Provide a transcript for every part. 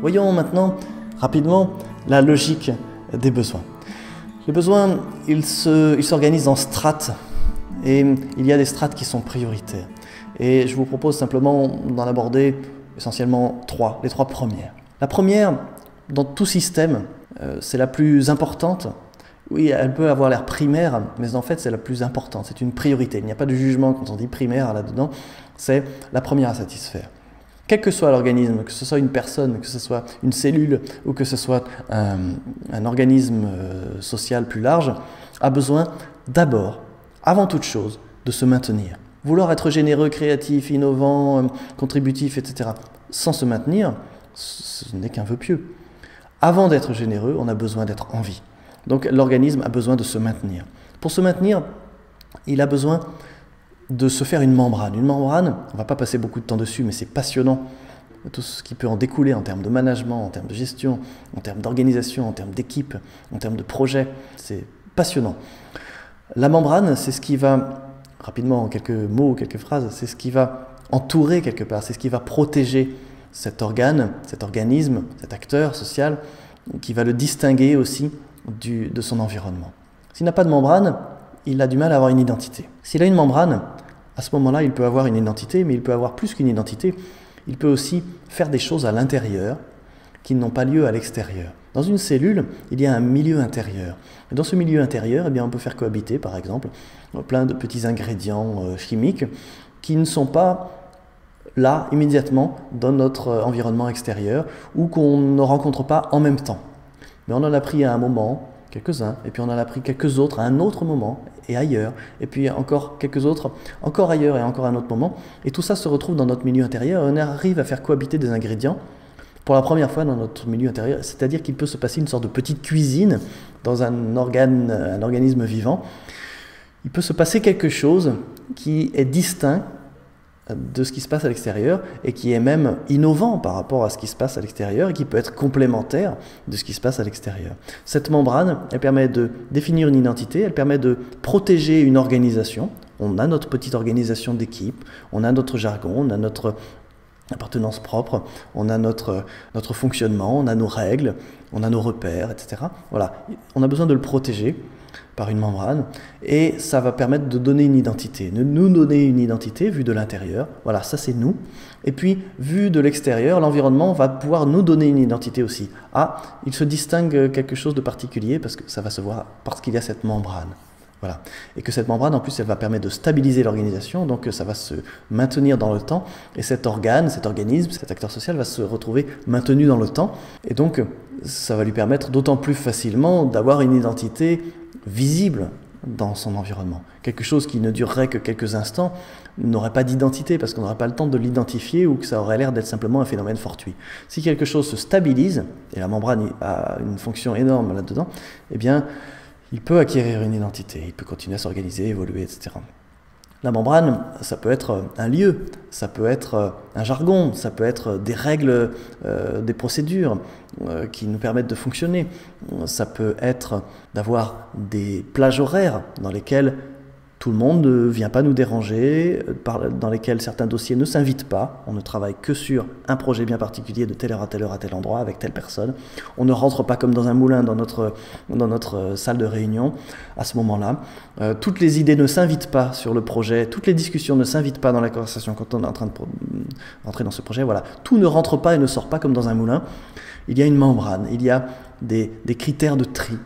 Voyons maintenant rapidement la logique des besoins. Les besoins, ils s'organisent en strates et il y a des strates qui sont prioritaires. Et je vous propose simplement d'en aborder essentiellement trois, les trois premières. La première, dans tout système, c'est la plus importante. Oui, elle peut avoir l'air primaire, mais en fait c'est la plus importante, c'est une priorité. Il n'y a pas de jugement quand on dit primaire là-dedans, c'est la première à satisfaire. Quel que soit l'organisme, que ce soit une personne, que ce soit une cellule ou que ce soit un organisme social plus large, a besoin d'abord, avant toute chose, de se maintenir. Vouloir être généreux, créatif, innovant, contributif, etc., sans se maintenir, ce n'est qu'un vœu pieux. Avant d'être généreux, on a besoin d'être en vie. Donc l'organisme a besoin de se maintenir. Pour se maintenir, il a besoin de se faire une membrane. Une membrane, on ne va pas passer beaucoup de temps dessus, mais c'est passionnant. Tout ce qui peut en découler en termes de management, en termes de gestion, en termes d'organisation, en termes d'équipe, en termes de projet, c'est passionnant. La membrane, c'est ce qui va, rapidement en quelques mots, quelques phrases, c'est ce qui va entourer quelque part, c'est ce qui va protéger cet organe, cet organisme, cet acteur social, qui va le distinguer aussi de son environnement. S'il n'a pas de membrane, il a du mal à avoir une identité. S'il a une membrane, à ce moment-là, il peut avoir une identité, mais il peut avoir plus qu'une identité. Il peut aussi faire des choses à l'intérieur qui n'ont pas lieu à l'extérieur. Dans une cellule, il y a un milieu intérieur. Et dans ce milieu intérieur, eh bien, on peut faire cohabiter, par exemple, plein de petits ingrédients chimiques qui ne sont pas là, immédiatement, dans notre environnement extérieur ou qu'on ne rencontre pas en même temps. Mais on en a pris à un moment, quelques-uns, et puis on en a pris quelques autres à un autre moment et ailleurs, et puis encore quelques autres, encore ailleurs et encore à un autre moment. Et tout ça se retrouve dans notre milieu intérieur et on arrive à faire cohabiter des ingrédients pour la première fois dans notre milieu intérieur. C'est-à-dire qu'il peut se passer une sorte de petite cuisine dans un organisme vivant. Il peut se passer quelque chose qui est distinct de ce qui se passe à l'extérieur et qui est même innovant par rapport à ce qui se passe à l'extérieur et qui peut être complémentaire de ce qui se passe à l'extérieur. Cette membrane, elle permet de définir une identité, elle permet de protéger une organisation. On a notre petite organisation d'équipe, on a notre jargon, on a notre appartenance propre, on a notre fonctionnement, on a nos règles, on a nos repères, etc. Voilà, on a besoin de le protéger par une membrane, et ça va permettre de donner une identité, de nous donner une identité vue de l'intérieur. Voilà, ça c'est nous. Et puis, vu de l'extérieur, l'environnement va pouvoir nous donner une identité aussi. Ah, il se distingue quelque chose de particulier parce que ça va se voir, parce qu'il y a cette membrane. Voilà. Et que cette membrane, en plus, elle va permettre de stabiliser l'organisation, donc ça va se maintenir dans le temps, et cet organe, cet organisme, cet acteur social va se retrouver maintenu dans le temps, et donc ça va lui permettre d'autant plus facilement d'avoir une identité visible dans son environnement. Quelque chose qui ne durerait que quelques instants n'aurait pas d'identité parce qu'on n'aurait pas le temps de l'identifier ou que ça aurait l'air d'être simplement un phénomène fortuit. Si quelque chose se stabilise, et la membrane a une fonction énorme là-dedans, eh bien, il peut acquérir une identité, il peut continuer à s'organiser, évoluer, etc. La membrane, ça peut être un lieu, ça peut être un jargon, ça peut être des règles, des procédures qui nous permettent de fonctionner. Ça peut être d'avoir des plages horaires dans lesquelles tout le monde ne vient pas nous déranger, dans lesquels certains dossiers ne s'invitent pas. On ne travaille que sur un projet bien particulier de telle heure à telle heure à tel endroit avec telle personne. On ne rentre pas comme dans un moulin dans notre salle de réunion à ce moment-là. Toutes les idées ne s'invitent pas sur le projet, toutes les discussions ne s'invitent pas dans la conversation quand on est en train de rentrer dans ce projet. Voilà. Tout ne rentre pas et ne sort pas comme dans un moulin. Il y a une membrane, il y a des critères de tri.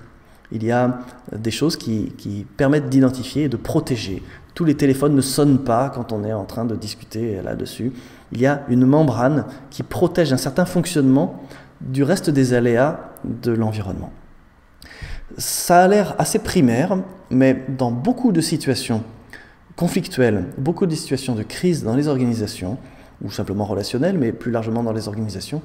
Il y a des choses qui permettent d'identifier et de protéger. Tous les téléphones ne sonnent pas quand on est en train de discuter là-dessus. Il y a une membrane qui protège un certain fonctionnement du reste des aléas de l'environnement. Ça a l'air assez primaire, mais dans beaucoup de situations conflictuelles, beaucoup de situations de crise dans les organisations, ou simplement relationnelles, mais plus largement dans les organisations,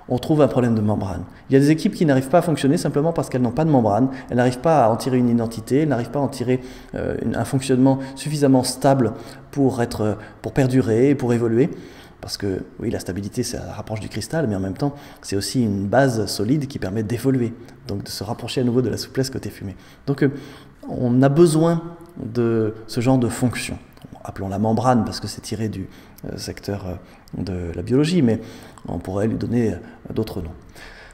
on trouve un problème de membrane. Il y a des équipes qui n'arrivent pas à fonctionner simplement parce qu'elles n'ont pas de membrane, elles n'arrivent pas à en tirer une identité, elles n'arrivent pas à en tirer un fonctionnement suffisamment stable pour perdurer et pour évoluer. Parce que, oui, la stabilité, ça rapproche du cristal, mais en même temps, c'est aussi une base solide qui permet d'évoluer, donc de se rapprocher à nouveau de la souplesse côté fumée. Donc, on a besoin de ce genre de fonction. appelons-la membrane parce que c'est tiré du secteur de la biologie, mais on pourrait lui donner d'autres noms.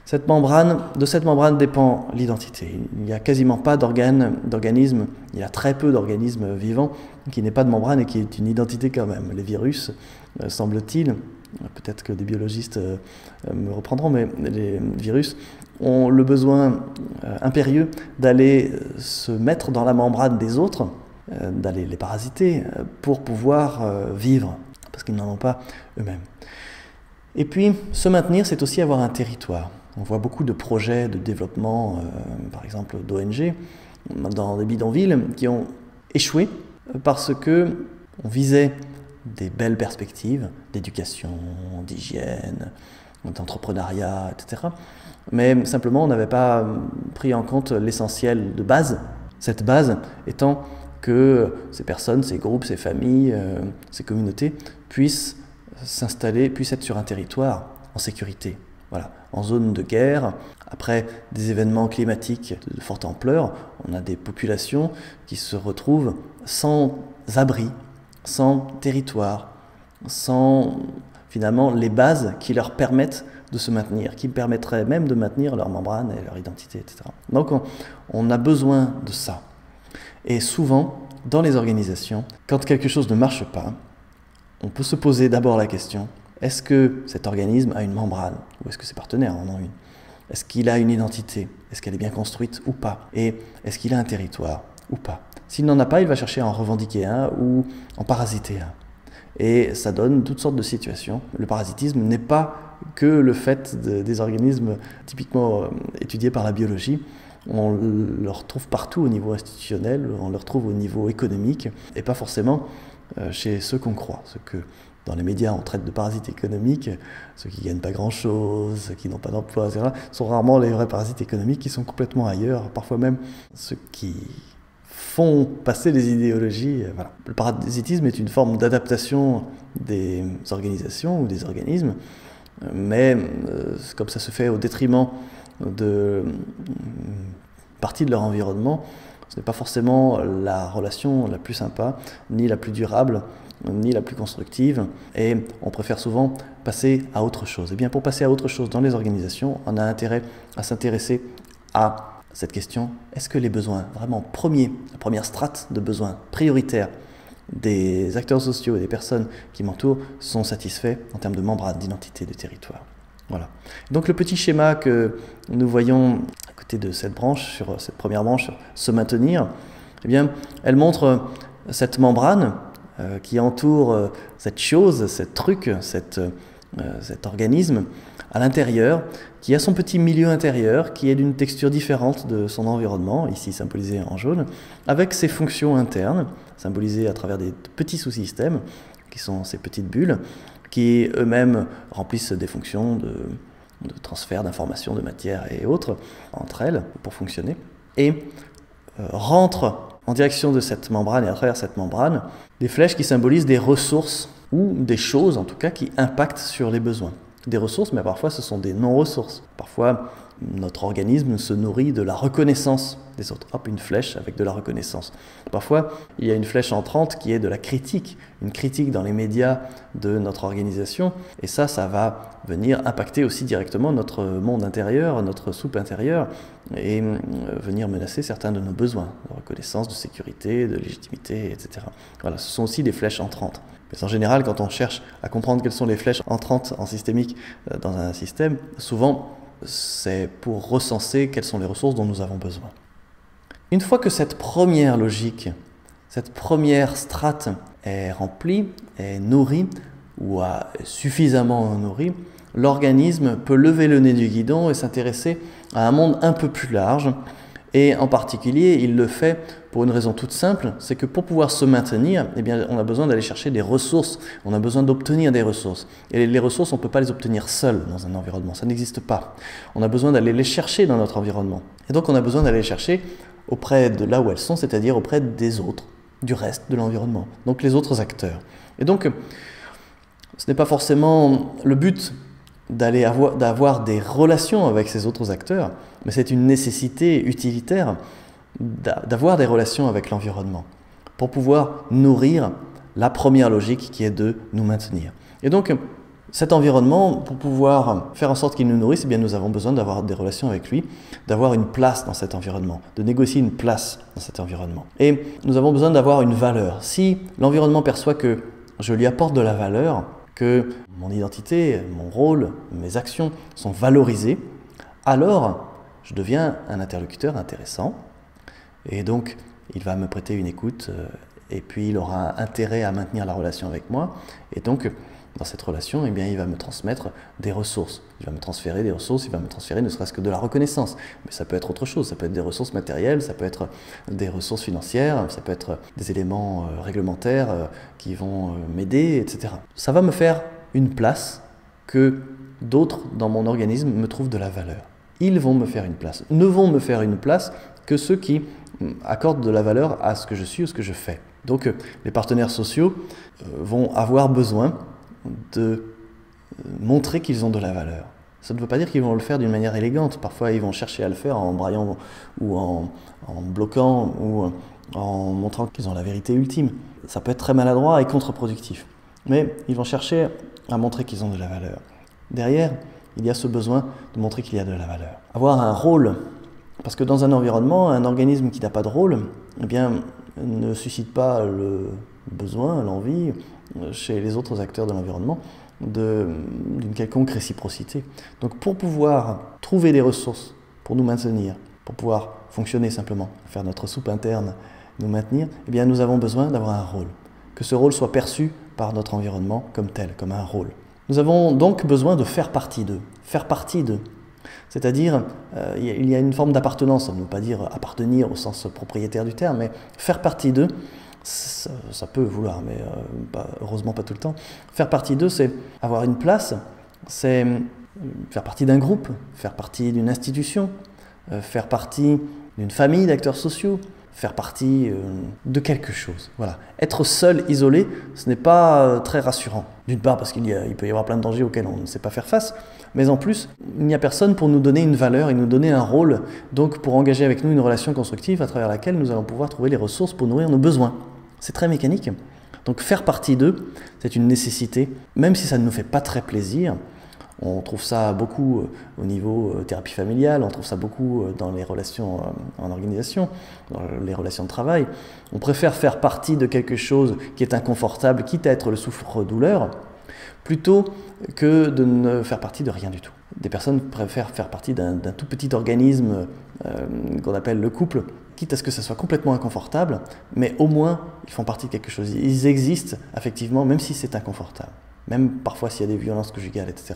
De cette membrane dépend l'identité. Il n'y a quasiment pas d'organisme, il y a très peu d'organismes vivants qui n'aient pas de membrane et qui aient une identité quand même. Les virus, semble-t-il, peut-être que des biologistes me reprendront, mais les virus ont le besoin impérieux d'aller se mettre dans la membrane des autres, d'aller les parasiter pour pouvoir vivre, parce qu'ils n'en ont pas eux-mêmes. Et puis, se maintenir, c'est aussi avoir un territoire. On voit beaucoup de projets de développement, par exemple d'ONG, dans des bidonvilles qui ont échoué parce qu'on visait des belles perspectives d'éducation, d'hygiène, d'entrepreneuriat, etc. Mais simplement, on n'avait pas pris en compte l'essentiel de base. Cette base étant que ces personnes, ces groupes, ces familles, ces communautés puissent s'installer, puissent être sur un territoire en sécurité. Voilà, en zone de guerre, après des événements climatiques de forte ampleur, on a des populations qui se retrouvent sans abri, sans territoire, sans finalement les bases qui leur permettent de se maintenir, qui permettraient même de maintenir leur membrane et leur identité, etc. Donc on a besoin de ça. Et souvent, dans les organisations, quand quelque chose ne marche pas, on peut se poser d'abord la question: est-ce que cet organisme a une membrane? Ou est-ce que ses partenaires en ont une? Est-ce qu'il a une identité? Est-ce qu'elle est bien construite ou pas? Et est-ce qu'il a un territoire ou pas? S'il n'en a pas, il va chercher à en revendiquer un ou en parasiter un. Et ça donne toutes sortes de situations. Le parasitisme n'est pas que le fait des organismes typiquement étudiés par la biologie. On le retrouve partout au niveau institutionnel, on le retrouve au niveau économique, et pas forcément chez ceux qu'on croit, ceux que dans les médias on traite de parasites économiques, ceux qui ne gagnent pas grand-chose, ceux qui n'ont pas d'emploi, etc., sont rarement les vrais parasites économiques qui sont complètement ailleurs, parfois même ceux qui font passer les idéologies. Voilà. Le parasitisme est une forme d'adaptation des organisations ou des organismes, mais comme ça se fait au détriment de partie de leur environnement, ce n'est pas forcément la relation la plus sympa, ni la plus durable, ni la plus constructive, et on préfère souvent passer à autre chose. Et bien pour passer à autre chose dans les organisations, on a intérêt à s'intéresser à cette question: est-ce que les besoins vraiment premiers, la première strate de besoins prioritaires des acteurs sociaux et des personnes qui m'entourent sont satisfaits en termes de membrane, d'identité, de territoire? Voilà. Donc le petit schéma que nous voyons à côté de cette branche, sur cette première branche, sur se maintenir, eh bien, elle montre cette membrane qui entoure cette chose, ce truc, cet organisme à l'intérieur, qui a son petit milieu intérieur, qui est d'une texture différente de son environnement, ici symbolisé en jaune, avec ses fonctions internes, symbolisées à travers des petits sous-systèmes, qui sont ces petites bulles, qui eux-mêmes remplissent des fonctions de transfert d'informations, de matière et autres entre elles pour fonctionner, et rentrent en direction de cette membrane et à travers cette membrane des flèches qui symbolisent des ressources ou des choses en tout cas qui impactent sur les besoins. Des ressources, mais parfois ce sont des non-ressources. Parfois notre organisme se nourrit de la reconnaissance des autres. Hop, une flèche avec de la reconnaissance. Parfois, il y a une flèche entrante qui est de la critique, une critique dans les médias de notre organisation, et ça va venir impacter aussi directement notre monde intérieur, notre soupe intérieure, et venir menacer certains de nos besoins, de reconnaissance, de sécurité, de légitimité, etc. Voilà, ce sont aussi des flèches entrantes. Mais en général, quand on cherche à comprendre quelles sont les flèches entrantes en systémique dans un système, souvent, c'est pour recenser quelles sont les ressources dont nous avons besoin. Une fois que cette première logique, cette première strate est remplie, est nourrie, ou suffisamment nourrie, l'organisme peut lever le nez du guidon et s'intéresser à un monde un peu plus large. Et en particulier, il le fait pour une raison toute simple, c'est que pour pouvoir se maintenir, eh bien, on a besoin d'aller chercher des ressources, on a besoin d'obtenir des ressources. Et les ressources, on ne peut pas les obtenir seul dans un environnement, ça n'existe pas. On a besoin d'aller les chercher dans notre environnement. Et donc on a besoin d'aller les chercher auprès de là où elles sont, c'est-à-dire auprès des autres, du reste de l'environnement, donc les autres acteurs. Et donc, ce n'est pas forcément le but d'avoir des relations avec ces autres acteurs, mais c'est une nécessité utilitaire d'avoir des relations avec l'environnement pour pouvoir nourrir la première logique qui est de nous maintenir. Et donc, cet environnement, pour pouvoir faire en sorte qu'il nous nourrisse, eh bien, nous avons besoin d'avoir des relations avec lui, d'avoir une place dans cet environnement, de négocier une place dans cet environnement. Et nous avons besoin d'avoir une valeur. Si l'environnement perçoit que je lui apporte de la valeur, que mon identité, mon rôle, mes actions sont valorisées, alors je deviens un interlocuteur intéressant. Et donc, il va me prêter une écoute et puis il aura intérêt à maintenir la relation avec moi. Et donc, dans cette relation, eh bien, il va me transmettre des ressources. Il va me transférer des ressources, il va me transférer ne serait-ce que de la reconnaissance. Mais ça peut être autre chose, ça peut être des ressources matérielles, ça peut être des ressources financières, ça peut être des éléments réglementaires qui vont m'aider, etc. Ça va me faire une place que d'autres dans mon organisme me trouvent de la valeur. Ils vont me faire une place. Ne vont me faire une place que ceux qui accordent de la valeur à ce que je suis ou ce que je fais. Donc les partenaires sociaux vont avoir besoin de montrer qu'ils ont de la valeur. Ça ne veut pas dire qu'ils vont le faire d'une manière élégante. Parfois, ils vont chercher à le faire en braillant ou en bloquant ou en montrant qu'ils ont la vérité ultime. Ça peut être très maladroit et contre-productif. Mais ils vont chercher à montrer qu'ils ont de la valeur. Derrière, il y a ce besoin de montrer qu'il y a de la valeur. Avoir un rôle, parce que dans un environnement, un organisme qui n'a pas de rôle, eh bien, ne suscite pas le besoin, l'envie, chez les autres acteurs de l'environnement, d'une quelconque réciprocité. Donc pour pouvoir trouver des ressources pour nous maintenir, pour pouvoir fonctionner simplement, faire notre soupe interne, nous maintenir, eh bien nous avons besoin d'avoir un rôle. Que ce rôle soit perçu par notre environnement comme tel, comme un rôle. Nous avons donc besoin de faire partie d'eux. Faire partie d'eux. C'est-à-dire, il y a une forme d'appartenance, ça ne veut pas dire appartenir au sens propriétaire du terme, mais faire partie d'eux, ça peut vouloir, mais heureusement pas tout le temps. Faire partie d'eux, c'est avoir une place, c'est faire partie d'un groupe, faire partie d'une institution, faire partie d'une famille d'acteurs sociaux, faire partie de quelque chose. Voilà. Être seul, isolé, ce n'est pas très rassurant. D'une part parce qu'il peut y avoir plein de dangers auxquels on ne sait pas faire face, mais en plus, il n'y a personne pour nous donner une valeur et nous donner un rôle, donc pour engager avec nous une relation constructive à travers laquelle nous allons pouvoir trouver les ressources pour nourrir nos besoins. C'est très mécanique. Donc faire partie d'eux, c'est une nécessité, même si ça ne nous fait pas très plaisir. On trouve ça beaucoup au niveau thérapie familiale, on trouve ça beaucoup dans les relations en organisation, dans les relations de travail. On préfère faire partie de quelque chose qui est inconfortable, quitte à être le souffre-douleur, plutôt que de ne faire partie de rien du tout. Des personnes préfèrent faire partie d'un tout petit organisme qu'on appelle le couple, quitte à ce que ça soit complètement inconfortable, mais au moins ils font partie de quelque chose. Ils existent effectivement, même si c'est inconfortable. Même parfois s'il y a des violences conjugales, etc.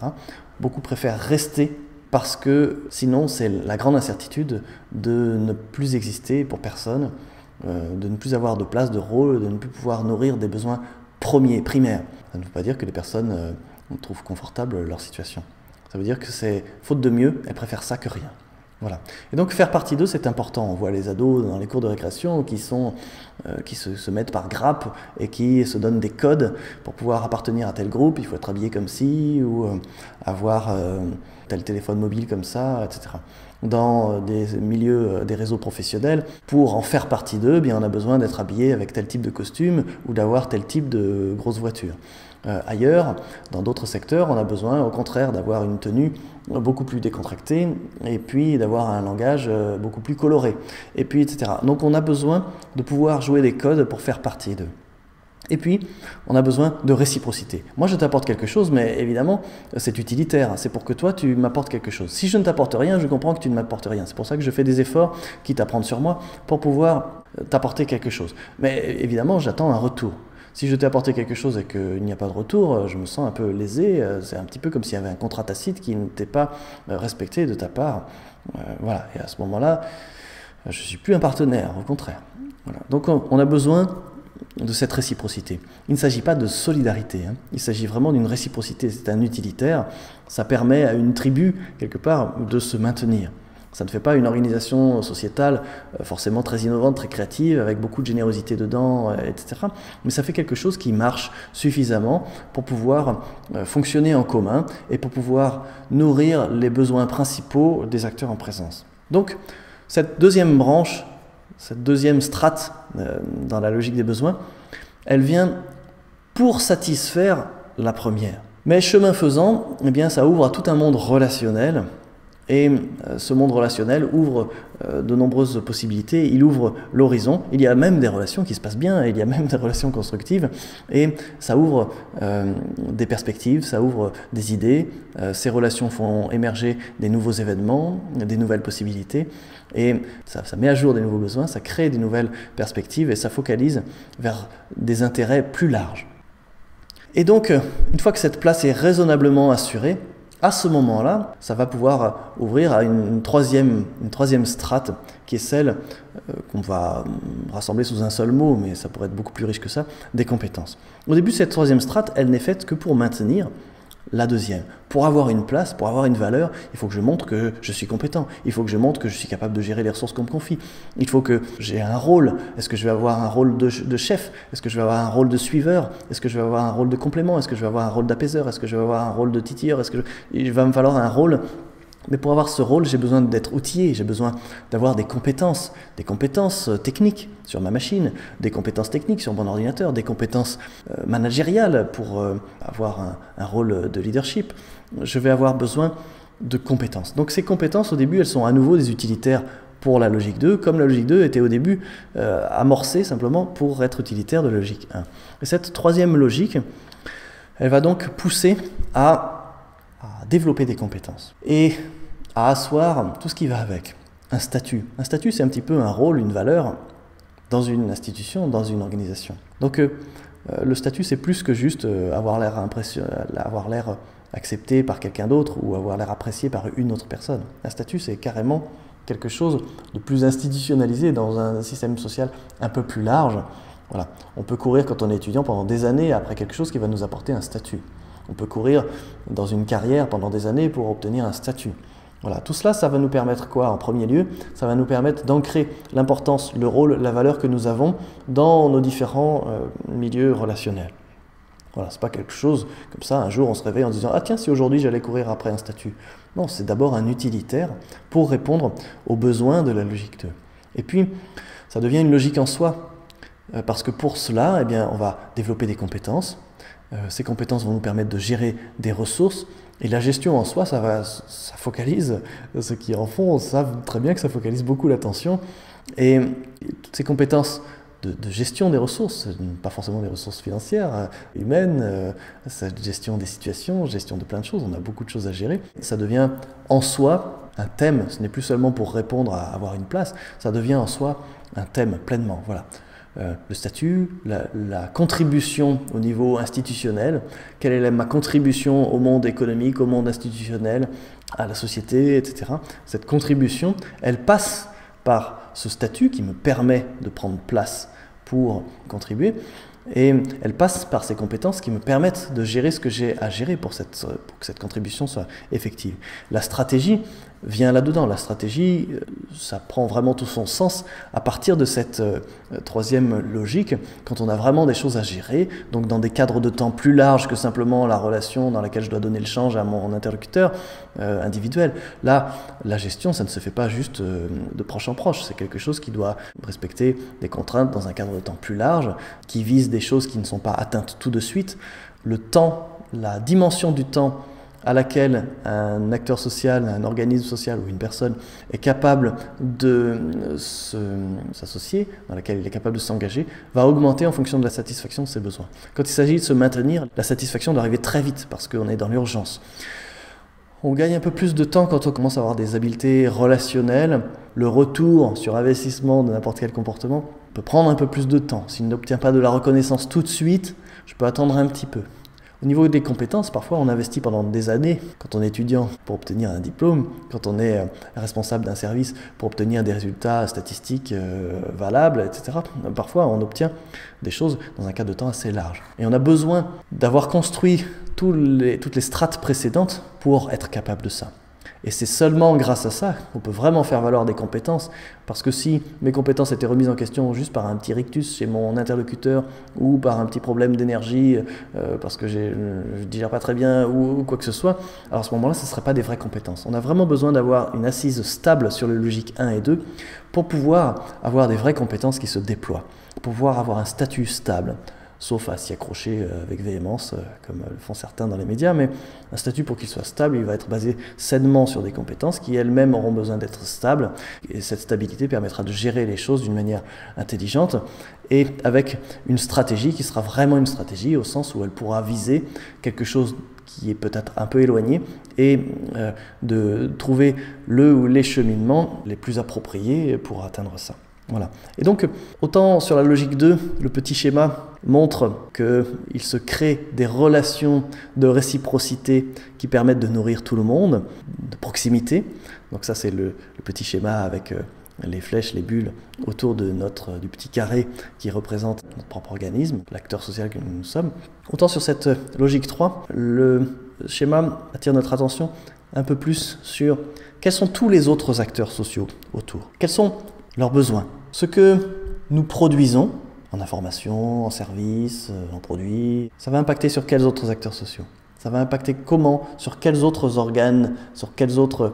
Beaucoup préfèrent rester parce que sinon c'est la grande incertitude de ne plus exister pour personne, de ne plus avoir de place, de rôle, de ne plus pouvoir nourrir des besoins premiers, primaires. Ça ne veut pas dire que les personnes trouvent confortable leur situation. Ça veut dire que c'est faute de mieux, elles préfèrent ça que rien. Voilà. Et donc faire partie d'eux, c'est important. On voit les ados dans les cours de récréation qui se mettent par grappes et qui se donnent des codes pour pouvoir appartenir à tel groupe. Il faut être habillé comme ci, ou avoir tel téléphone mobile comme ça, etc. Dans des milieux, des réseaux professionnels, pour en faire partie d'eux, bien, on a besoin d'être habillé avec tel type de costume ou d'avoir tel type de grosse voiture. Ailleurs, dans d'autres secteurs, on a besoin au contraire d'avoir une tenue beaucoup plus décontractée et puis d'avoir un langage beaucoup plus coloré, et puis etc. Donc on a besoin de pouvoir jouer des codes pour faire partie d'eux. Et puis, on a besoin de réciprocité. Moi, je t'apporte quelque chose, mais évidemment, c'est utilitaire. C'est pour que toi, tu m'apportes quelque chose. Si je ne t'apporte rien, je comprends que tu ne m'apportes rien. C'est pour ça que je fais des efforts, quitte à prendre sur moi, pour pouvoir t'apporter quelque chose. Mais évidemment, j'attends un retour. Si je t'ai apporté quelque chose et qu'il n'y a pas de retour, je me sens un peu lésé. C'est un petit peu comme s'il y avait un contrat tacite qui n'était pas respecté de ta part. Voilà. Et à ce moment-là, je ne suis plus un partenaire, au contraire. Voilà. Donc, on a besoin de cette réciprocité. Il ne s'agit pas de solidarité, hein. Il s'agit vraiment d'une réciprocité. C'est un utilitaire. Ça permet à une tribu, quelque part, de se maintenir. Ça ne fait pas une organisation sociétale forcément très innovante, très créative, avec beaucoup de générosité dedans, etc. Mais ça fait quelque chose qui marche suffisamment pour pouvoir fonctionner en commun et pour pouvoir nourrir les besoins principaux des acteurs en présence. Donc, cette deuxième branche, cette deuxième strate dans la logique des besoins, elle vient pour satisfaire la première. Mais chemin faisant, eh bien, ça ouvre à tout un monde relationnel. Et ce monde relationnel ouvre de nombreuses possibilités, il ouvre l'horizon, il y a même des relations qui se passent bien, il y a même des relations constructives, et ça ouvre des perspectives, ça ouvre des idées, ces relations font émerger des nouveaux événements, des nouvelles possibilités, et ça met à jour des nouveaux besoins, ça crée des nouvelles perspectives, et ça focalise vers des intérêts plus larges. Et donc, une fois que cette place est raisonnablement assurée, à ce moment-là, ça va pouvoir ouvrir à une troisième strate, qui est celle qu'on va rassembler sous un seul mot, mais ça pourrait être beaucoup plus riche que ça, des compétences. Au début, cette troisième strate, elle n'est faite que pour maintenir la deuxième. Pour avoir une place, pour avoir une valeur, il faut que je montre que je suis compétent. Il faut que je montre que je suis capable de gérer les ressources qu'on me confie. Il faut que j'ai un rôle. Est-ce que je vais avoir un rôle de chef? Est-ce que je vais avoir un rôle de suiveur? Est-ce que je vais avoir un rôle de complément? Est-ce que je vais avoir un rôle d'apaiseur? Est-ce que je vais avoir un rôle de titilleur? Il va me falloir un rôle. Mais pour avoir ce rôle, j'ai besoin d'être outillé, j'ai besoin d'avoir des compétences techniques sur ma machine, des compétences techniques sur mon ordinateur, des compétences managériales pour avoir un rôle de leadership. Je vais avoir besoin de compétences. Donc ces compétences, au début, elles sont à nouveau des utilitaires pour la logique 2, comme la logique 2 était au début amorcée simplement pour être utilitaire de la logique 1. Et cette troisième logique, elle va donc pousser à développer des compétences et à asseoir tout ce qui va avec. Un statut. Un statut, c'est un petit peu un rôle, une valeur dans une institution, dans une organisation. Donc le statut, c'est plus que juste avoir l'air accepté par quelqu'un d'autre ou avoir l'air apprécié par une autre personne. Un statut, c'est carrément quelque chose de plus institutionnalisé dans un système social un peu plus large. Voilà. On peut courir quand on est étudiant pendant des années après quelque chose qui va nous apporter un statut. On peut courir dans une carrière pendant des années pour obtenir un statut. Voilà, tout cela, ça va nous permettre quoi en premier lieu? Ça va nous permettre d'ancrer l'importance, le rôle, la valeur que nous avons dans nos différents milieux relationnels. Voilà, c'est pas quelque chose comme ça, un jour on se réveille en disant « Ah tiens, si aujourd'hui j'allais courir après un statut ». Non, c'est d'abord un utilitaire pour répondre aux besoins de la logique 2. Et puis, ça devient une logique en soi, parce que pour cela, eh bien, on va développer des compétences. Ces compétences vont nous permettre de gérer des ressources, et la gestion en soi, ça focalise, ceux qui en font savent très bien que ça focalise beaucoup l'attention, et toutes ces compétences de gestion des ressources, pas forcément des ressources financières, humaines, cette gestion des situations, gestion de plein de choses, on a beaucoup de choses à gérer, ça devient en soi un thème, ce n'est plus seulement pour répondre à avoir une place, ça devient en soi un thème pleinement, voilà. Le statut, la contribution au niveau institutionnel, quelle est ma contribution au monde économique, au monde institutionnel, à la société, etc. Cette contribution, elle passe par ce statut qui me permet de prendre place pour contribuer, et elle passe par ces compétences qui me permettent de gérer ce que j'ai à gérer pour que cette contribution soit effective. La stratégie vient là-dedans. La stratégie, ça prend vraiment tout son sens à partir de cette troisième logique, quand on a vraiment des choses à gérer, donc dans des cadres de temps plus larges que simplement la relation dans laquelle je dois donner le change à mon interlocuteur individuel. Là, la gestion, ça ne se fait pas juste de proche en proche, c'est quelque chose qui doit respecter des contraintes dans un cadre de temps plus large, qui vise des choses qui ne sont pas atteintes tout de suite. Le temps, la dimension du temps à laquelle un acteur social, un organisme social ou une personne est capable de s'associer, dans laquelle il est capable de s'engager, va augmenter en fonction de la satisfaction de ses besoins. Quand il s'agit de se maintenir, la satisfaction doit arriver très vite parce qu'on est dans l'urgence. On gagne un peu plus de temps quand on commence à avoir des habiletés relationnelles. Le retour sur investissement de n'importe quel comportement peut prendre un peu plus de temps. S'il n'obtient pas de la reconnaissance tout de suite, je peux attendre un petit peu. Au niveau des compétences, parfois on investit pendant des années, quand on est étudiant pour obtenir un diplôme, quand on est responsable d'un service pour obtenir des résultats statistiques valables, etc. Parfois on obtient des choses dans un cadre de temps assez large. Et on a besoin d'avoir construit toutes les strates précédentes pour être capable de ça. Et c'est seulement grâce à ça qu'on peut vraiment faire valoir des compétences, parce que si mes compétences étaient remises en question juste par un petit rictus chez mon interlocuteur, ou par un petit problème d'énergie, parce que je ne digère pas très bien, ou quoi que ce soit, alors à ce moment-là, ce ne seraient pas des vraies compétences. On a vraiment besoin d'avoir une assise stable sur les logiques 1 et 2 pour pouvoir avoir des vraies compétences qui se déploient, pour pouvoir avoir un statut stable, sauf à s'y accrocher avec véhémence, comme le font certains dans les médias, mais un statut, pour qu'il soit stable, il va être basé sainement sur des compétences qui elles-mêmes auront besoin d'être stables, et cette stabilité permettra de gérer les choses d'une manière intelligente, et avec une stratégie qui sera vraiment une stratégie, au sens où elle pourra viser quelque chose qui est peut-être un peu éloigné, et de trouver le ou les cheminements les plus appropriés pour atteindre ça. Voilà. Et donc, autant sur la logique 2, le petit schéma montre qu'il se crée des relations de réciprocité qui permettent de nourrir tout le monde, de proximité. Donc ça, c'est le petit schéma avec les flèches, les bulles autour de du petit carré qui représente notre propre organisme, l'acteur social que nous sommes. Autant sur cette logique 3, le schéma attire notre attention un peu plus sur quels sont tous les autres acteurs sociaux autour. Quels sont leurs besoins. Ce que nous produisons en information, en services, en produits, ça va impacter sur quels autres acteurs sociaux? Ça va impacter comment, sur quels autres organes, sur quels autres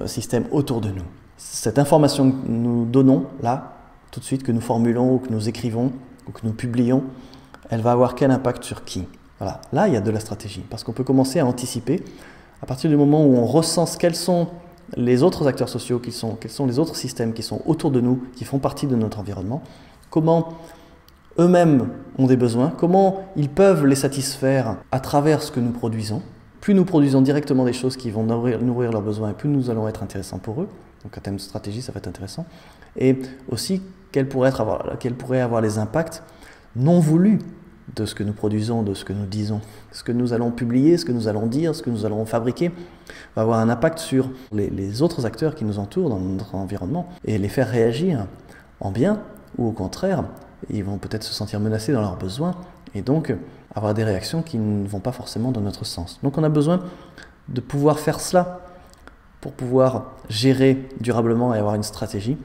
systèmes autour de nous? Cette information que nous donnons là, tout de suite, que nous formulons ou que nous écrivons ou que nous publions, elle va avoir quel impact sur qui? Voilà. Là, il y a de la stratégie, parce qu'on peut commencer à anticiper à partir du moment où on recense quels sont les autres acteurs sociaux, quels sont les autres systèmes qui sont autour de nous, qui font partie de notre environnement, comment eux-mêmes ont des besoins, comment ils peuvent les satisfaire à travers ce que nous produisons. Plus nous produisons directement des choses qui vont nourrir leurs besoins, et plus nous allons être intéressants pour eux. Donc en termes de stratégie, ça va être intéressant. Et aussi, quels pourraient avoir les impacts non voulus de ce que nous produisons, de ce que nous disons. Ce que nous allons publier, ce que nous allons dire, ce que nous allons fabriquer va avoir un impact sur les autres acteurs qui nous entourent dans notre environnement et les faire réagir en bien ou au contraire, ils vont peut-être se sentir menacés dans leurs besoins et donc avoir des réactions qui ne vont pas forcément dans notre sens. Donc on a besoin de pouvoir faire cela pour pouvoir gérer durablement et avoir une stratégie,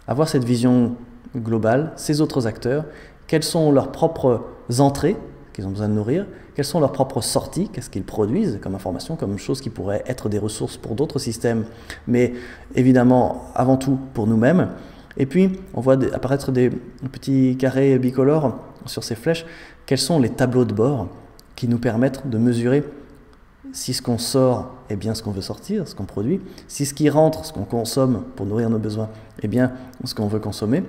avoir cette vision globale, ces autres acteurs, quelles sont leurs propres entrées qu'ils ont besoin de nourrir, quelles sont leurs propres sorties, qu'est-ce qu'ils produisent comme information, comme choses qui pourraient être des ressources pour d'autres systèmes, mais évidemment avant tout pour nous-mêmes. Et puis on voit apparaître des petits carrés bicolores sur ces flèches, quels sont les tableaux de bord qui nous permettent de mesurer si ce qu'on sort est bien ce qu'on veut sortir, ce qu'on produit, si ce qui rentre, ce qu'on consomme pour nourrir nos besoins, est bien ce qu'on veut consommer,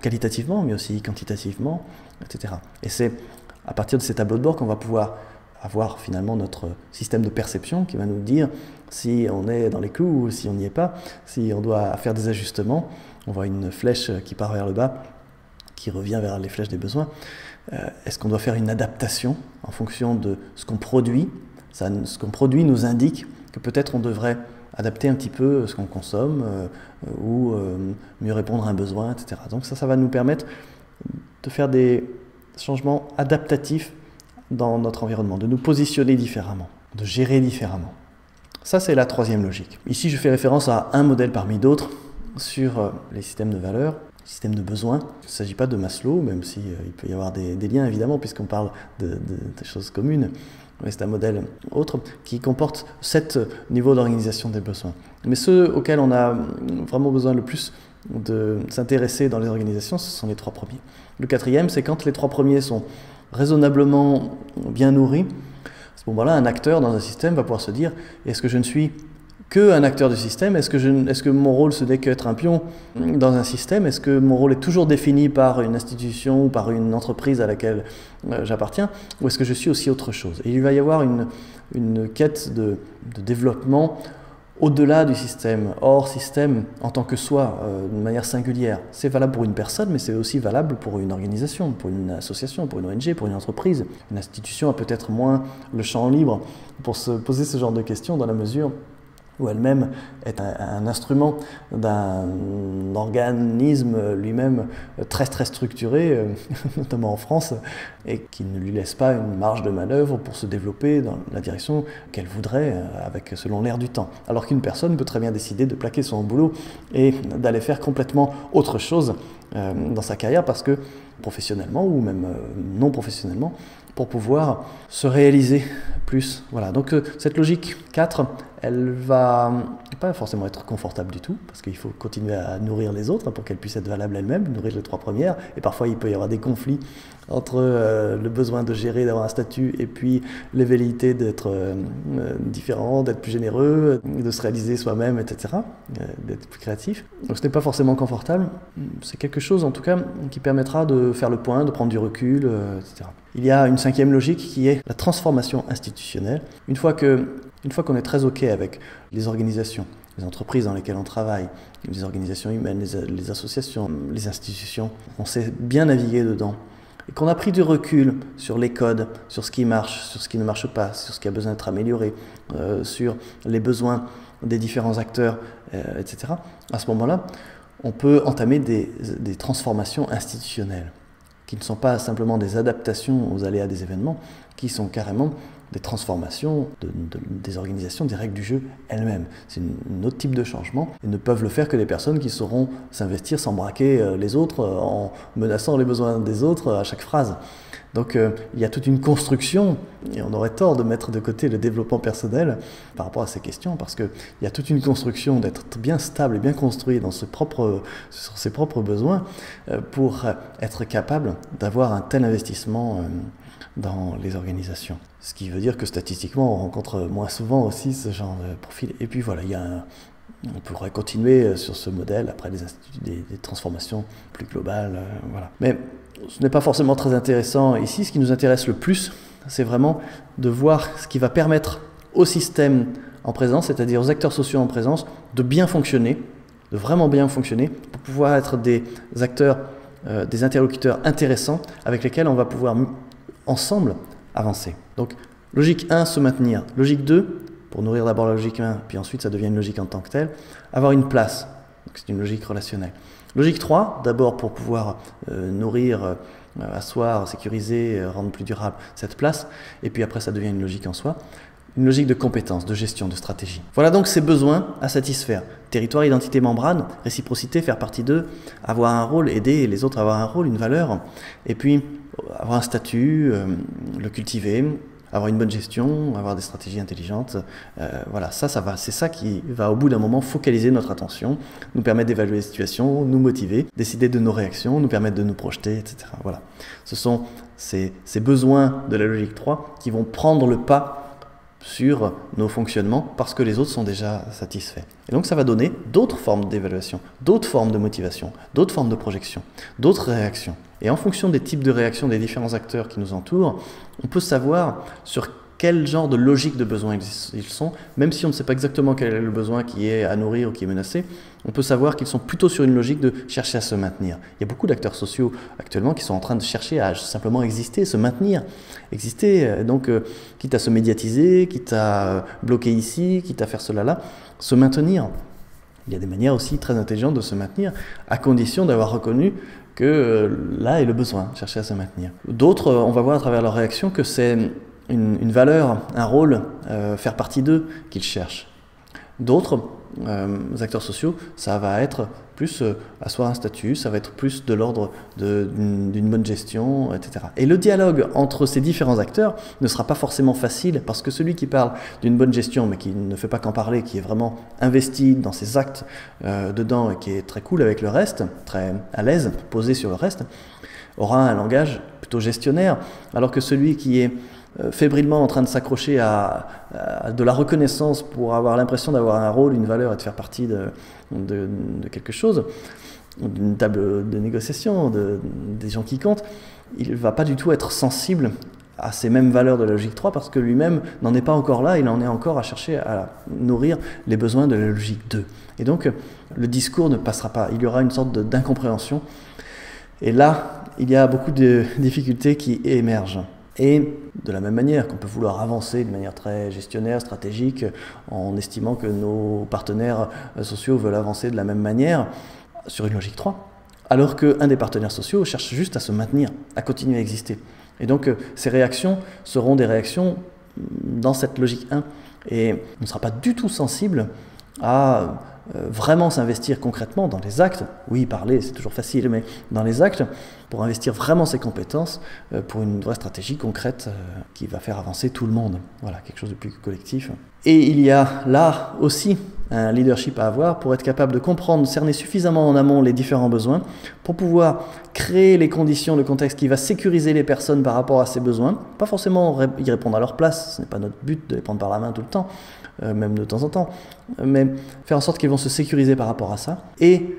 qualitativement, mais aussi quantitativement, etc. Et c'est à partir de ces tableaux de bord qu'on va pouvoir avoir finalement notre système de perception qui va nous dire si on est dans les clous ou si on n'y est pas, si on doit faire des ajustements. On voit une flèche qui part vers le bas, qui revient vers les flèches des besoins. Est-ce qu'on doit faire une adaptation en fonction de ce qu'on produit? Ce qu'on produit nous indique que peut-être on devrait adapter un petit peu ce qu'on consomme ou mieux répondre à un besoin, etc. Donc ça va nous permettre de faire des changements adaptatifs dans notre environnement, de nous positionner différemment, de gérer différemment. Ça, c'est la troisième logique. Ici, je fais référence à un modèle parmi d'autres sur les systèmes de valeurs, systèmes de besoins. Il ne s'agit pas de Maslow, même si il peut y avoir des liens, évidemment, puisqu'on parle de choses communes. Mais c'est un modèle autre qui comporte 7 niveaux d'organisation des besoins. Mais ceux auxquels on a vraiment besoin le plus de s'intéresser dans les organisations, ce sont les 3 premiers. Le 4e, c'est quand les 3 premiers sont raisonnablement bien nourris. À ce moment-là, un acteur dans un système va pouvoir se dire « Est-ce que je ne suis qu'un acteur du système? Est-ce que mon rôle, ce n'est qu'être un pion dans un système? Est-ce que mon rôle est toujours défini par une institution ou par une entreprise à laquelle j'appartiens? Ou est-ce que je suis aussi autre chose ?» Et il va y avoir une quête de développement au-delà du système, hors système, en tant que soi, d'une manière singulière. C'est valable pour une personne, mais c'est aussi valable pour une organisation, pour une association, pour une ONG, pour une entreprise. Une institution a peut-être moins le champ libre pour se poser ce genre de questions dans la mesure où elle-même est un instrument d'un organisme lui-même très structuré, notamment en France, et qui ne lui laisse pas une marge de manœuvre pour se développer dans la direction qu'elle voudrait, selon l'air du temps. Alors qu'une personne peut très bien décider de plaquer son boulot et d'aller faire complètement autre chose dans sa carrière parce que professionnellement ou même non professionnellement, pour pouvoir se réaliser plus. Voilà. Donc cette logique 4, elle va pas forcément être confortable du tout, parce qu'il faut continuer à nourrir les autres pour qu'elles puissent être valables elles-mêmes, nourrir les 3 premières, et parfois il peut y avoir des conflits entre le besoin de gérer, d'avoir un statut, et puis les velléités d'être différent, d'être plus généreux, de se réaliser soi-même, etc., d'être plus créatif. Donc ce n'est pas forcément confortable, c'est quelque chose en tout cas qui permettra de faire le point, de prendre du recul, etc. Il y a une 5e logique qui est la transformation institutionnelle. Une fois qu'on est très OK avec les organisations, les entreprises dans lesquelles on travaille, les organisations humaines, les associations, les institutions, on sait bien naviguer dedans, et qu'on a pris du recul sur les codes, sur ce qui marche, sur ce qui ne marche pas, sur ce qui a besoin d'être amélioré, sur les besoins des différents acteurs, etc., à ce moment-là, on peut entamer des transformations institutionnelles, qui ne sont pas simplement des adaptations aux aléas des événements, qui sont carrément des transformations des organisations, des règles du jeu elles-mêmes. C'est un autre type de changement, et ne peuvent le faire que les personnes qui sauront s'investir sans braquer les autres en menaçant les besoins des autres à chaque phrase. Donc il y a toute une construction, et on aurait tort de mettre de côté le développement personnel par rapport à ces questions, parce qu'il y a toute une construction d'être bien stable et bien construit sur ses propres besoins pour être capable d'avoir un tel investissement dans les organisations. Ce qui veut dire que statistiquement, on rencontre moins souvent aussi ce genre de profil. Et puis voilà, on pourrait continuer sur ce modèle après des transformations plus globales. Voilà. Mais ce n'est pas forcément très intéressant ici. Ce qui nous intéresse le plus, c'est vraiment de voir ce qui va permettre au système en présence, c'est-à-dire aux acteurs sociaux en présence, de bien fonctionner, de vraiment bien fonctionner, pour pouvoir être des acteurs, des interlocuteurs intéressants avec lesquels on va pouvoir ensemble avancer. Donc, logique 1, se maintenir. Logique 2, pour nourrir d'abord la logique 1, puis ensuite ça devient une logique en tant que telle, avoir une place. Donc, c'est une logique relationnelle. Logique 3, d'abord pour pouvoir nourrir, asseoir, sécuriser, rendre plus durable cette place, et puis après ça devient une logique en soi. Une logique de compétence, de gestion, de stratégie. Voilà donc ces besoins à satisfaire. Territoire, identité, membrane, réciprocité, faire partie d'eux, avoir un rôle, aider les autres à avoir un rôle, une valeur, et puis avoir un statut, le cultiver, avoir une bonne gestion, avoir des stratégies intelligentes. Voilà, c'est ça qui va au bout d'un moment focaliser notre attention, nous permettre d'évaluer les situations, nous motiver, décider de nos réactions, nous permettre de nous projeter, etc. Voilà. Ce sont ces besoins de la logique 3 qui vont prendre le pas sur nos fonctionnements parce que les autres sont déjà satisfaits. Et donc ça va donner d'autres formes d'évaluation, d'autres formes de motivation, d'autres formes de projection, d'autres réactions. Et en fonction des types de réactions des différents acteurs qui nous entourent, on peut savoir sur quel genre de logique de besoin ils sont, même si on ne sait pas exactement quel est le besoin qui est à nourrir ou qui est menacé, on peut savoir qu'ils sont plutôt sur une logique de chercher à se maintenir. Il y a beaucoup d'acteurs sociaux actuellement qui sont en train de chercher à simplement exister, se maintenir, exister, donc quitte à se médiatiser, quitte à bloquer ici, quitte à faire cela là, se maintenir. Il y a des manières aussi très intelligentes de se maintenir, à condition d'avoir reconnu que là est le besoin, chercher à se maintenir. D'autres, on va voir à travers leur réaction que c'est une valeur, un rôle, faire partie d'eux qu'ils cherchent. D'autres acteurs sociaux, ça va être plus asseoir un statut, ça va être plus de l'ordre d'une bonne gestion, etc. Et le dialogue entre ces différents acteurs ne sera pas forcément facile parce que celui qui parle d'une bonne gestion mais qui ne fait pas qu'en parler, qui est vraiment investi dans ses actes dedans et qui est très cool avec le reste, très à l'aise, posé sur le reste, aura un langage plutôt gestionnaire, alors que celui qui est fébrilement en train de s'accrocher à de la reconnaissance pour avoir l'impression d'avoir un rôle, une valeur et de faire partie de quelque chose, d'une table de négociation, des gens qui comptent, il ne va pas du tout être sensible à ces mêmes valeurs de la logique 3 parce que lui-même n'en est pas encore là, il en est encore à chercher à nourrir les besoins de la logique 2. Et donc le discours ne passera pas, il y aura une sorte d'incompréhension. Et là, il y a beaucoup de difficultés qui émergent. Et de la même manière qu'on peut vouloir avancer de manière très gestionnaire, stratégique, en estimant que nos partenaires sociaux veulent avancer de la même manière, sur une logique 3, alors qu'un des partenaires sociaux cherche juste à se maintenir, à continuer à exister. Et donc ces réactions seront des réactions dans cette logique 1, et on ne sera pas du tout sensible à vraiment s'investir concrètement dans les actes, oui, parler c'est toujours facile, mais dans les actes, pour investir vraiment ses compétences pour une vraie stratégie concrète qui va faire avancer tout le monde. Voilà, quelque chose de plus collectif. Et il y a là aussi un leadership à avoir pour être capable de comprendre, cerner suffisamment en amont les différents besoins, pour pouvoir créer les conditions, le contexte qui va sécuriser les personnes par rapport à ces besoins, pas forcément y répondre à leur place, ce n'est pas notre but de les prendre par la main tout le temps, même de temps en temps, mais faire en sorte qu'ils vont se sécuriser par rapport à ça, et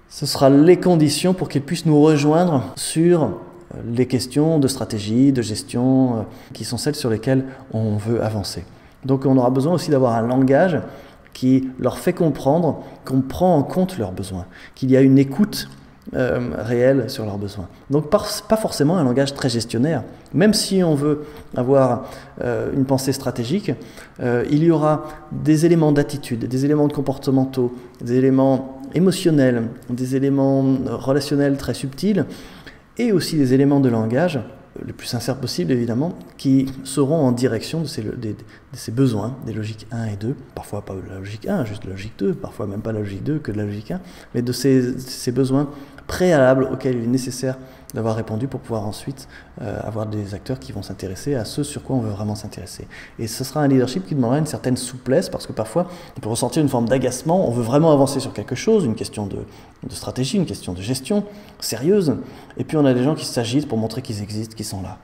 ce sera les conditions pour qu'ils puissent nous rejoindre sur les questions de stratégie, de gestion, qui sont celles sur lesquelles on veut avancer. Donc on aura besoin aussi d'avoir un langage qui leur fait comprendre qu'on prend en compte leurs besoins, qu'il y a une écoute réelle sur leurs besoins. Donc pas forcément un langage très gestionnaire. Même si on veut avoir une pensée stratégique, il y aura des éléments d'attitude, des éléments comportementaux, des éléments émotionnels, des éléments relationnels très subtils, et aussi des éléments de langage, le plus sincère possible évidemment, qui seront en direction de ces besoins, des logiques 1 et 2, parfois pas la logique 1, juste la logique 2, parfois même pas la logique 2 que de la logique 1, mais de ces besoins préalables auxquels il est nécessaire d'avoir répondu pour pouvoir ensuite avoir des acteurs qui vont s'intéresser à ce sur quoi on veut vraiment s'intéresser. Et ce sera un leadership qui demandera une certaine souplesse, parce que parfois on peut ressentir une forme d'agacement, on veut vraiment avancer sur quelque chose, une question de stratégie, une question de gestion sérieuse, et puis on a des gens qui s'agitent pour montrer qu'ils existent, qu'ils sont là.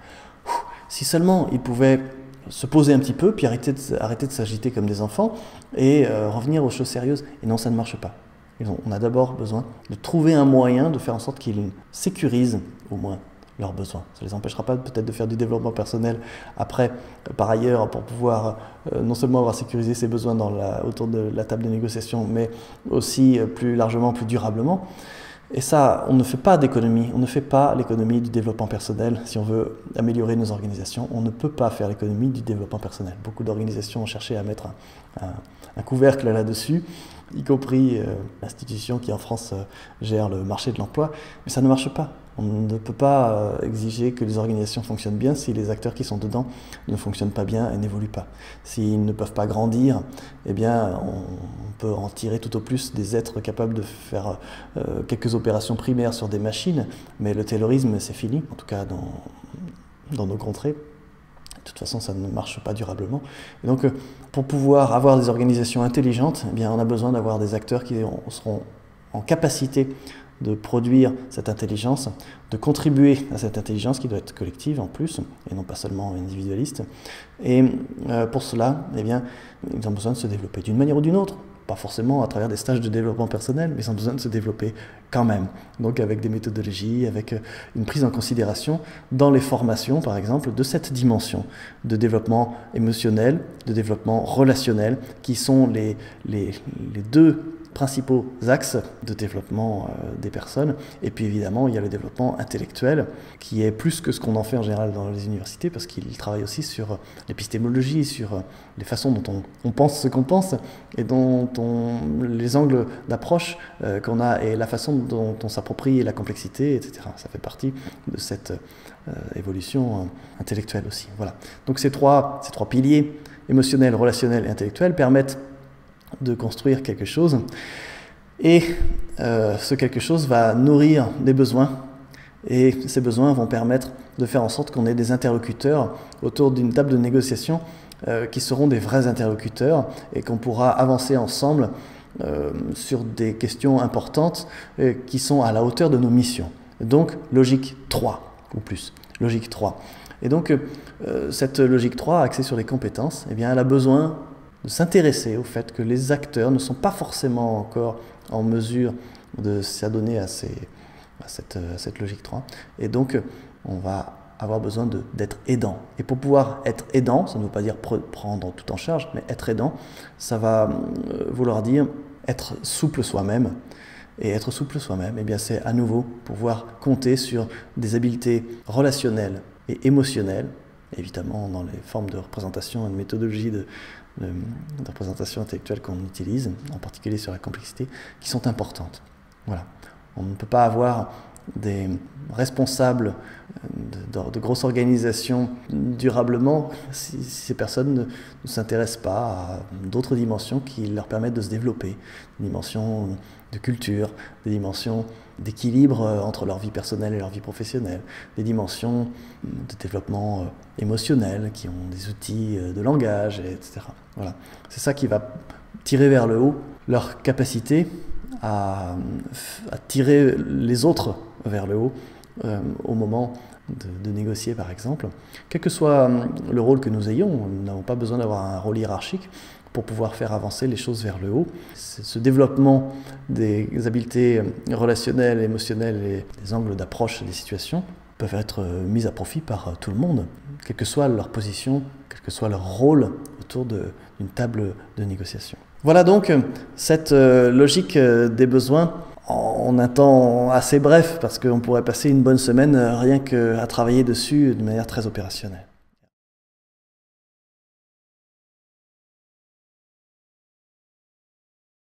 Si seulement ils pouvaient se poser un petit peu, puis arrêter de s'agiter comme des enfants, et revenir aux choses sérieuses. Et non, ça ne marche pas. On a d'abord besoin de trouver un moyen de faire en sorte qu'ils sécurisent au moins leurs besoins. Ça ne les empêchera pas peut-être de faire du développement personnel après, par ailleurs, pour pouvoir non seulement avoir sécurisé ses besoins autour de la table de négociation, mais aussi plus largement, plus durablement. Et ça, on ne fait pas d'économie, on ne fait pas l'économie du développement personnel. Si on veut améliorer nos organisations, on ne peut pas faire l'économie du développement personnel. Beaucoup d'organisations ont cherché à mettre un couvercle là-dessus, y compris l'institution qui en France gère le marché de l'emploi, mais ça ne marche pas. On ne peut pas exiger que les organisations fonctionnent bien si les acteurs qui sont dedans ne fonctionnent pas bien et n'évoluent pas. S'ils ne peuvent pas grandir, eh bien, on peut en tirer tout au plus des êtres capables de faire quelques opérations primaires sur des machines, mais le taylorisme, c'est fini, en tout cas dans nos contrées. De toute façon, ça ne marche pas durablement. Et donc, pour pouvoir avoir des organisations intelligentes, eh bien, on a besoin d'avoir des acteurs qui seront en capacité de produire cette intelligence, de contribuer à cette intelligence qui doit être collective en plus, et non pas seulement individualiste. Et pour cela, eh bien, ils ont besoin de se développer d'une manière ou d'une autre, pas forcément à travers des stages de développement personnel, mais ils ont besoin de se développer quand même. Donc avec des méthodologies, avec une prise en considération dans les formations, par exemple, de cette dimension de développement émotionnel, de développement relationnel, qui sont les deux principaux axes de développement des personnes. Et puis évidemment, il y a le développement intellectuel, qui est plus que ce qu'on en fait en général dans les universités, parce qu'il travaille aussi sur l'épistémologie, sur les façons dont on pense ce qu'on pense, et les angles d'approche qu'on a, et la façon dont on s'approprie la complexité, etc. Ça fait partie de cette évolution intellectuelle aussi. Voilà. Donc ces trois piliers, émotionnel, relationnel et intellectuel, permettent de construire quelque chose, et ce quelque chose va nourrir des besoins, et ces besoins vont permettre de faire en sorte qu'on ait des interlocuteurs autour d'une table de négociation qui seront des vrais interlocuteurs, et qu'on pourra avancer ensemble sur des questions importantes qui sont à la hauteur de nos missions. Donc logique 3 ou plus, logique 3. Et donc cette logique 3 axée sur les compétences, eh bien, elle a besoin de s'intéresser au fait que les acteurs ne sont pas forcément encore en mesure de s'adonner à cette logique 3. Et donc, on va avoir besoin d'être aidant. Et pour pouvoir être aidant, ça ne veut pas dire prendre tout en charge, mais être aidant, ça va vouloir dire être souple soi-même. Et être souple soi-même, eh bien, c'est à nouveau pouvoir compter sur des habiletés relationnelles et émotionnelles, évidemment dans les formes de représentation et de méthodologie de représentation intellectuelle qu'on utilise, en particulier sur la complexité, qui sont importantes. Voilà. On ne peut pas avoir des responsables de grosses organisations durablement si ces personnes ne s'intéressent pas à d'autres dimensions qui leur permettent de se développer, des dimensions de culture, des dimensions d'équilibre entre leur vie personnelle et leur vie professionnelle, des dimensions de développement émotionnel qui ont des outils de langage, etc. Voilà. C'est ça qui va tirer vers le haut leur capacité à tirer les autres vers le haut au moment de négocier par exemple. Quel que soit le rôle que nous ayons, nous n'avons pas besoin d'avoir un rôle hiérarchique pour pouvoir faire avancer les choses vers le haut. Ce développement des habiletés relationnelles, émotionnelles et des angles d'approche des situations peuvent être mis à profit par tout le monde, quelle que soit leur position, quel que soit leur rôle autour d'une table de négociation. Voilà donc cette logique des besoins en un temps assez bref, parce qu'on pourrait passer une bonne semaine rien qu'à travailler dessus de manière très opérationnelle.